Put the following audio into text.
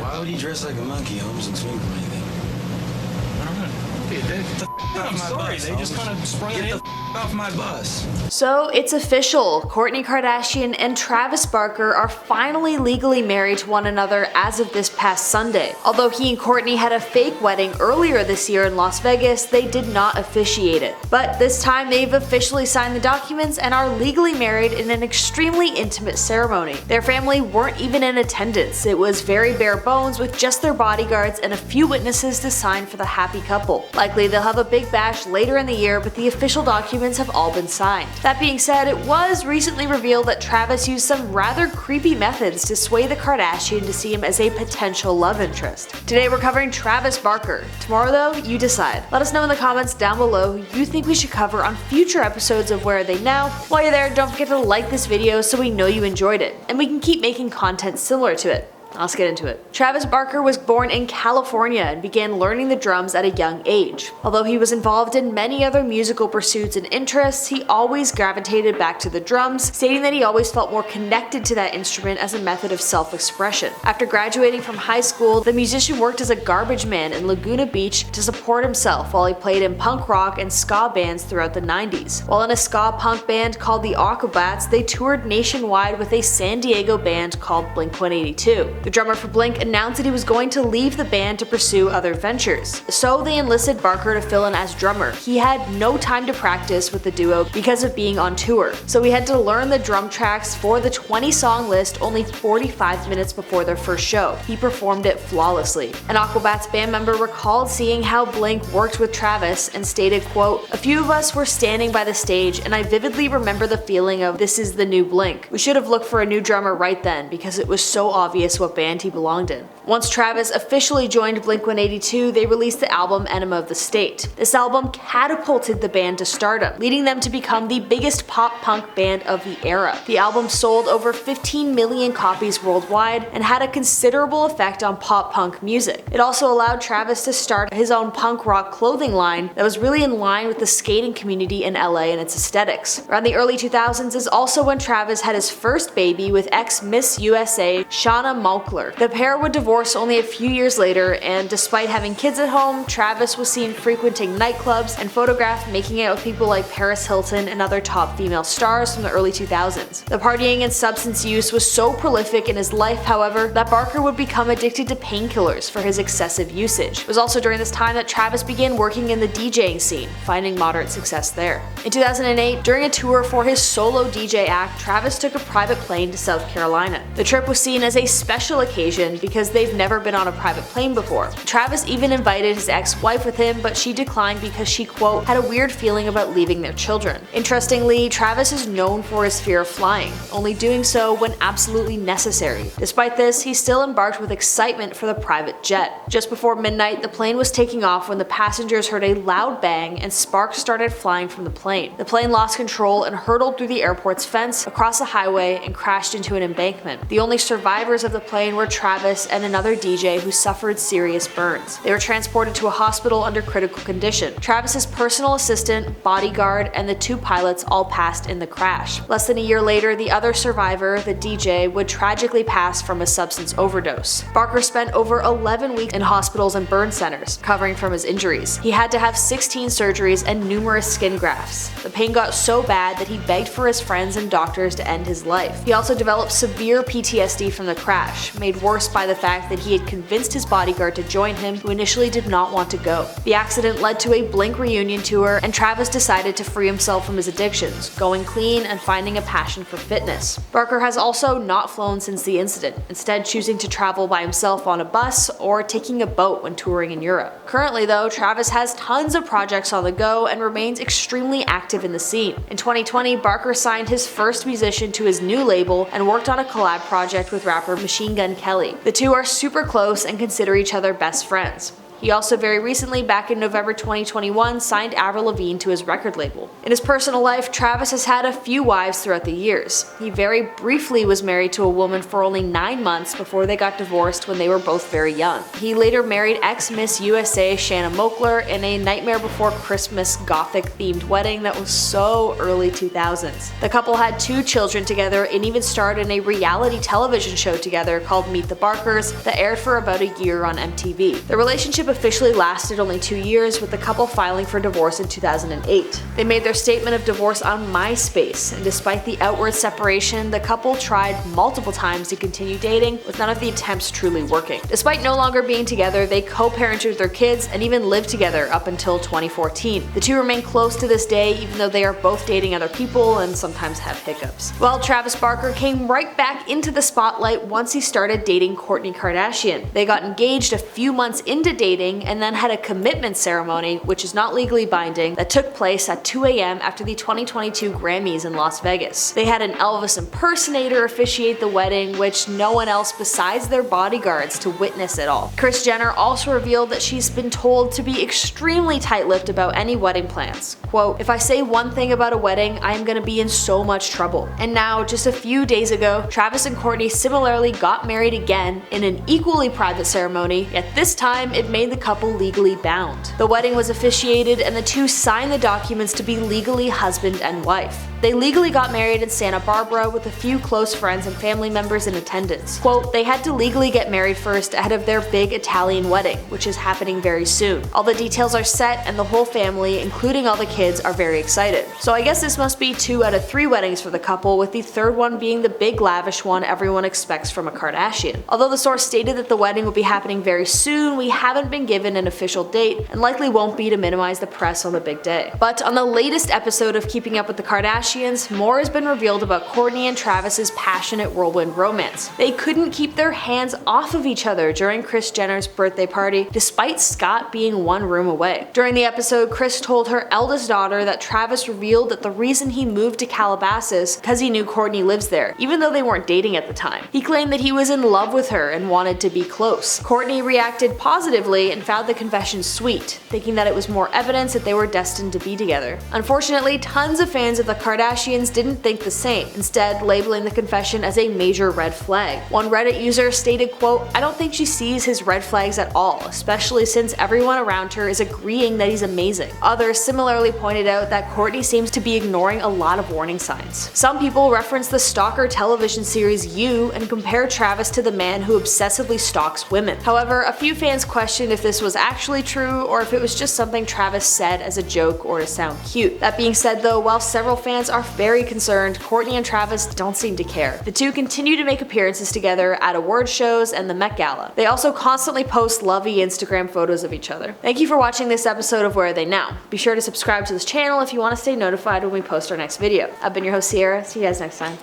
Why would he dress like a monkey? Holmes and swing for anything. I don't know. Don't be a dick. I'm sorry, they just kind of sprung it in. Off my bus. So it's official. Kourtney Kardashian and Travis Barker are finally legally married to one another as of this past Sunday. Although he and Kourtney had a fake wedding earlier this year in Las Vegas, they did not officiate it. But this time they've officially signed the documents and are legally married in an extremely intimate ceremony. Their family weren't even in attendance. It was very bare bones with just their bodyguards and a few witnesses to sign for the happy couple. Likely they'll have a big bash later in the year, but the official documents have all been signed. That being said, it was recently revealed that Travis used some rather creepy methods to sway the Kardashian to see him as a potential love interest. Today we're covering Travis Barker. Tomorrow though, you decide. Let us know in the comments down below who you think we should cover on future episodes of Where Are They Now. While you're there, don't forget to like this video so we know you enjoyed it, and we can keep making content similar to it. Let's get into it. Travis Barker was born in California and began learning the drums at a young age. Although he was involved in many other musical pursuits and interests, he always gravitated back to the drums, stating that he always felt more connected to that instrument as a method of self-expression. After graduating from high school, the musician worked as a garbage man in Laguna Beach to support himself while he played in punk rock and ska bands throughout the 90s. While in a ska punk band called the Aquabats, they toured nationwide with a San Diego band called Blink-182. The drummer for Blink announced that he was going to leave the band to pursue other ventures, so they enlisted Barker to fill in as drummer. He had no time to practice with the duo because of being on tour, so he had to learn the drum tracks for the 20-song list only 45 minutes before their first show. He performed it flawlessly. An Aquabats band member recalled seeing how Blink worked with Travis and stated, quote, "A few of us were standing by the stage and I vividly remember the feeling of this is the new Blink. We should have looked for a new drummer right then because it was so obvious what band he belonged in." Once Travis officially joined Blink-182, they released the album Enema of the State. This album catapulted the band to stardom, leading them to become the biggest pop-punk band of the era. The album sold over 15 million copies worldwide and had a considerable effect on pop-punk music. It also allowed Travis to start his own punk rock clothing line that was really in line with the skating community in LA and its aesthetics. Around the early 2000s is also when Travis had his first baby with ex-Miss USA Shauna Malkler. The pair would divorce only a few years later, and despite having kids at home, Travis was seen frequenting nightclubs and photographed making out with people like Paris Hilton and other top female stars from the early 2000s. The partying and substance use was so prolific in his life, however, that Barker would become addicted to painkillers for his excessive usage. It was also during this time that Travis began working in the DJing scene, finding moderate success there. In 2008, during a tour for his solo DJ act, Travis took a private plane to South Carolina. The trip was seen as a special occasion because they've never been on a private plane before. Travis even invited his ex-wife with him, but she declined because she, quote, had a weird feeling about leaving their children. Interestingly, Travis is known for his fear of flying, only doing so when absolutely necessary. Despite this, he still embarked with excitement for the private jet. Just before midnight, the plane was taking off when the passengers heard a loud bang and sparks started flying from the plane. The plane lost control and hurtled through the airport's fence, across a highway, and crashed into an embankment. The only survivors of the plane were Travis and another DJ who suffered serious burns. They were transported to a hospital under critical condition. Travis's personal assistant, bodyguard, and the two pilots all passed in the crash. Less than a year later, the other survivor, the DJ, would tragically pass from a substance overdose. Barker spent over 11 weeks in hospitals and burn centers, recovering from his injuries. He had to have 16 surgeries and numerous skin grafts. The pain got so bad that he begged for his friends and doctors to end his life. He also developed severe PTSD from the crash, made worse by the fact that he had convinced his bodyguard to join him, who initially did not want to go. The accident led to a Blink reunion tour, and Travis decided to free himself from his addictions, going clean and finding a passion for fitness. Barker has also not flown since the incident, instead choosing to travel by himself on a bus or taking a boat when touring in Europe. Currently though, Travis has tons of projects on the go and remains extremely active in the scene. In 2020, Barker signed his first musician to his new label and worked on a collab project with rapper Machine Gun Kelly. The two are super close and consider each other best friends. He also very recently, back in November 2021, signed Avril Lavigne to his record label. In his personal life, Travis has had a few wives throughout the years. He very briefly was married to a woman for only 9 months before they got divorced when they were both very young. He later married ex-Miss USA Shanna Moakler in a Nightmare Before Christmas gothic-themed wedding that was so early 2000s. The couple had 2 children together and even starred in a reality television show together called Meet the Barkers that aired for about a year on MTV. The relationship officially lasted only 2 years, with the couple filing for divorce in 2008. They made their statement of divorce on MySpace, and despite the outward separation, the couple tried multiple times to continue dating, with none of the attempts truly working. Despite no longer being together, they co-parented their kids and even lived together up until 2014. The two remain close to this day, even though they are both dating other people and sometimes have hiccups. Well, Travis Barker came right back into the spotlight once he started dating Kourtney Kardashian. They got engaged a few months into dating and then had a commitment ceremony, which is not legally binding, that took place at 2 a.m. after the 2022 Grammys in Las Vegas. They had an Elvis impersonator officiate the wedding, which no one else besides their bodyguards to witness it all. Kris Jenner also revealed that she's been told to be extremely tight-lipped about any wedding plans. Quote, "If I say one thing about a wedding, I am gonna be in so much trouble." And now, just a few days ago, Travis and Kourtney similarly got married again in an equally private ceremony, yet this time it made the couple legally bound. The wedding was officiated and the two signed the documents to be legally husband and wife. They legally got married in Santa Barbara with a few close friends and family members in attendance. Quote, "They had to legally get married first ahead of their big Italian wedding, which is happening very soon. All the details are set and the whole family, including all the kids, are very excited." So I guess this must be 2 out of 3 weddings for the couple, with the third one being the big lavish one everyone expects from a Kardashian. Although the source stated that the wedding will be happening very soon, we haven't been given an official date and likely won't be to minimize the press on the big day. But on the latest episode of Keeping Up with the Kardashians, more has been revealed about Kourtney and Travis's passionate whirlwind romance. They couldn't keep their hands off of each other during Kris Jenner's birthday party, despite Scott being 1 room away. During the episode, Kris told her eldest daughter that Travis revealed that the reason he moved to Calabasas because he knew Kourtney lives there, even though they weren't dating at the time. He claimed that he was in love with her and wanted to be close. Kourtney reacted positively and found the confession sweet, thinking that it was more evidence that they were destined to be together. Unfortunately, tons of fans of the Kardashians didn't think the same, instead labeling the confession as a major red flag. One Reddit user stated, quote, "I don't think she sees his red flags at all, especially since everyone around her is agreeing that he's amazing." Others similarly pointed out that Kourtney seems to be ignoring a lot of warning signs. Some people reference the stalker television series You and compare Travis to the man who obsessively stalks women. However, a few fans questioned if this was actually true or if it was just something Travis said as a joke or to sound cute. That being said though, while several fans are very concerned, Kourtney and Travis don't seem to care. The two continue to make appearances together at award shows and the Met Gala. They also constantly post lovey Instagram photos of each other. Thank you for watching this episode of Where Are They Now? Be sure to subscribe to this channel if you want to stay notified when we post our next video. I've been your host Sierra, see you guys next time.